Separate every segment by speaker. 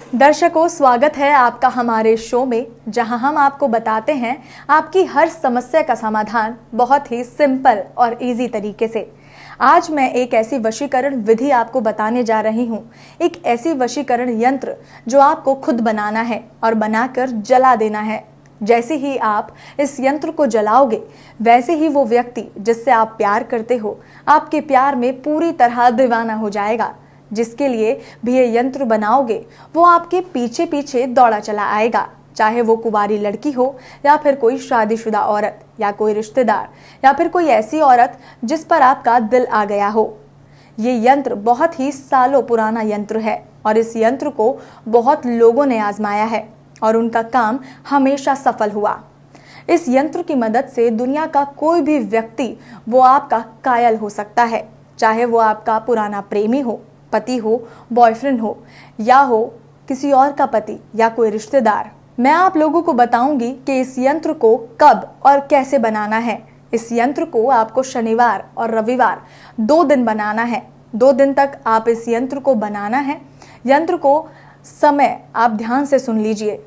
Speaker 1: दर्शकों, स्वागत है आपका हमारे शो में, जहां हम आपको बताते हैं आपकी हर समस्या का समाधान बहुत ही सिंपल और इजी तरीके से। आज मैं एक ऐसी वशीकरण विधि आपको बताने जा रही हूं, एक ऐसी वशीकरण यंत्र जो आपको खुद बनाना है और बनाकर जला देना है। जैसे ही आप इस यंत्र को जलाओगे, वैसे ही वो व्यक्ति जिससे आप प्यार करते हो आपके प्यार में पूरी तरह दीवाना हो जाएगा। जिसके लिए भी ये यंत्र बनाओगे वो आपके पीछे पीछे दौड़ा चला आएगा, चाहे वो कुंवारी लड़की हो या फिर कोई शादीशुदा औरत या कोई रिश्तेदार या फिर कोई ऐसी औरत जिस पर आपका दिल आ गया हो। ये यंत्र बहुत ही सालों पुराना यंत्र है और इस यंत्र को बहुत लोगों ने आजमाया है और उनका काम हमेशा सफल हुआ। इस यंत्र की मदद से दुनिया का कोई भी व्यक्ति वो आपका कायल हो सकता है, चाहे वो आपका पुराना प्रेमी हो, पति हो, बॉयफ्रेंड हो या हो किसी और का पति या कोई रिश्तेदार। मैं आप लोगों को बताऊंगी कि इस यंत्र को कब और कैसे बनाना है। इस यंत्र को आपको शनिवार और रविवार 2 दिन बनाना है। 2 दिन तक आप इस यंत्र को बनाना है। यंत्र को समय आप ध्यान से सुन लीजिए।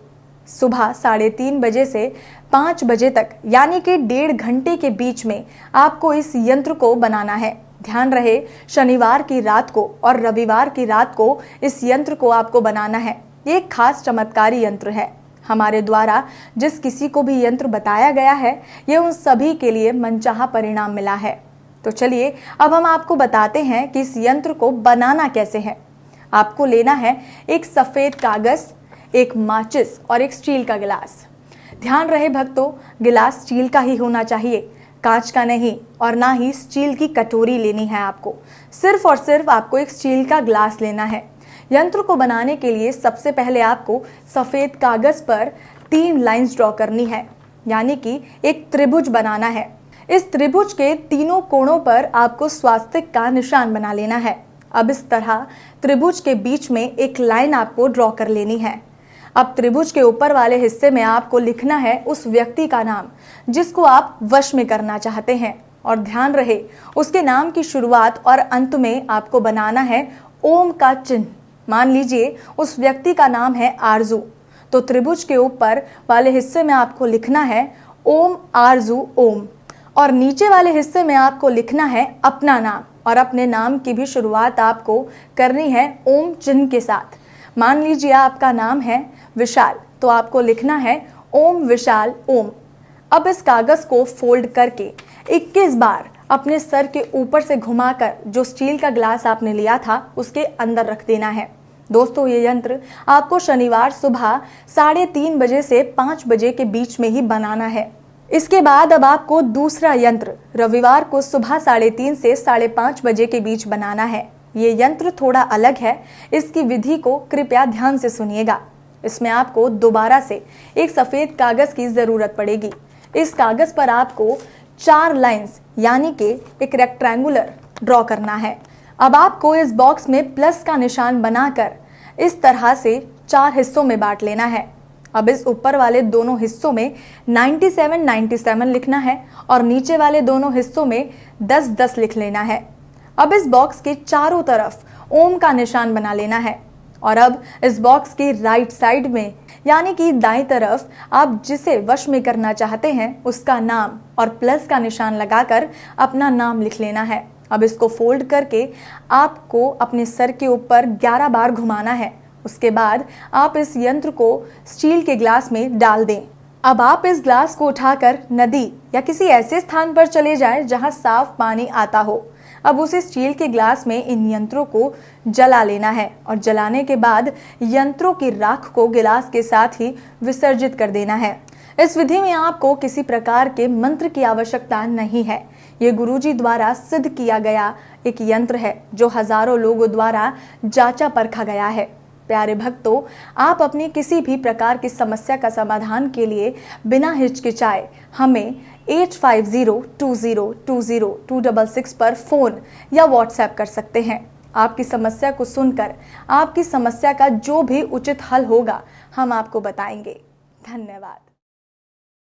Speaker 1: सुबह 3:30 बजे से 5 बजे तक, यानी कि 1.5 घंटे के बीच में आपको इस यंत्र को बनाना है। ध्यान रहे, शनिवार की रात को और रविवार की रात को इस यंत्र को आपको बनाना है। ये एक खास चमत्कारी यंत्र है। हमारे द्वारा जिस किसी को भी यंत्र बताया गया है, ये उन सभी के लिए मनचाहा परिणाम मिला है। तो चलिए अब हम आपको बताते हैं कि इस यंत्र को बनाना कैसे है। आपको लेना है एक सफेद कागज, एक माचिस और एक स्टील का गिलास। ध्यान रहे भक्तों, गिलास स्टील का ही होना चाहिए, कांच का नहीं, और ना ही स्टील की कटोरी लेनी है। आपको सिर्फ और सिर्फ आपको एक स्टील का ग्लास लेना है। यंत्र को बनाने के लिए सबसे पहले आपको सफेद कागज पर 3 लाइंस ड्रॉ करनी है, यानी कि एक त्रिभुज बनाना है। इस त्रिभुज के तीनों कोणों पर आपको स्वास्तिक का निशान बना लेना है। अब इस तरह त्रिभुज के बीच में एक लाइन आपको ड्रॉ कर लेनी है। अब त्रिभुज के ऊपर वाले हिस्से में आपको लिखना है उस व्यक्ति का नाम जिसको आप वश में करना चाहते हैं, और ध्यान रहे उसके नाम की शुरुआत और अंत में आपको बनाना है ओम का चिन्ह। मान लीजिए उस व्यक्ति का नाम है आरजू, तो त्रिभुज के ऊपर वाले हिस्से में आपको लिखना है ओम आरजू ओम, और नीचे वाले हिस्से में आपको लिखना है अपना नाम, और अपने नाम की भी शुरुआत आपको करनी है ओम चिन्ह के साथ। मान लीजिए आपका नाम है विशाल, तो आपको लिखना है ओम विशाल ओम। अब इस कागज को फोल्ड करके 21 बार अपने सर के ऊपर से घुमाकर जो स्टील का ग्लास आपने लिया था उसके अंदर रख देना है। दोस्तों, ये यंत्र आपको शनिवार सुबह 3:30 बजे से 5 बजे के बीच में ही बनाना है। इसके बाद अब आपको दूसरा यंत्र रविवार को सुबह 3:30 से 5:30 बजे के बीच बनाना है। ये यंत्र थोड़ा अलग है, इसकी विधि को कृपया ध्यान से सुनिएगा। इसमें आपको दोबारा से एक सफेद कागज की जरूरत पड़ेगी। इस कागज पर आपको 4 लाइंस, यानी कि एक रेक्टेंगुलर ड्रॉ करना है। अब आपको इस बॉक्स में प्लस का निशान बनाकर इस तरह से 4 हिस्सों में बांट लेना है। अब इस ऊपर वाले दोनों हिस्सों में 97 लिखना है और नीचे वाले दोनों हिस्सों में 10 लिख लेना है। अब इस बॉक्स के चारों तरफ ओम का निशान बना लेना है, और अब इस बॉक्स की राइट साइड में, यानी कि दाईं तरफ, आप जिसे वश में करना चाहते हैं उसका नाम और प्लस का निशान लगाकर अपना नाम लिख लेना है। अब इसको फोल्ड करके आपको अपने सर के ऊपर 11 बार घुमाना है। उसके बाद आप इस यंत्र को स्टील के ग्लास में डाल दें। अब आप इस ग्लास को उठाकर नदी या किसी ऐसे स्थान पर चले जाएं जहां साफ पानी आता हो। अब उस स्टील के ग्लास में इन यंत्रों को जला लेना है, और जलाने के बाद यंत्रों की राख को गिलास के साथ ही विसर्जित कर देना है। इस विधि में आपको किसी प्रकार के मंत्र की आवश्यकता नहीं है। ये गुरुजी द्वारा सिद्ध किया गया एक यंत्र है जो हजारों लोगों द्वारा जांचा परखा गया है। प्यारे भक्तों, आप अपनी किसी भी प्रकार की समस्या का समाधान के लिए बिना हिचकिचाए हमें 8502020266 पर फोन या व्हाट्सएप कर सकते हैं। आपकी समस्या को सुनकर आपकी समस्या का जो भी उचित हल होगा हम आपको बताएंगे। धन्यवाद।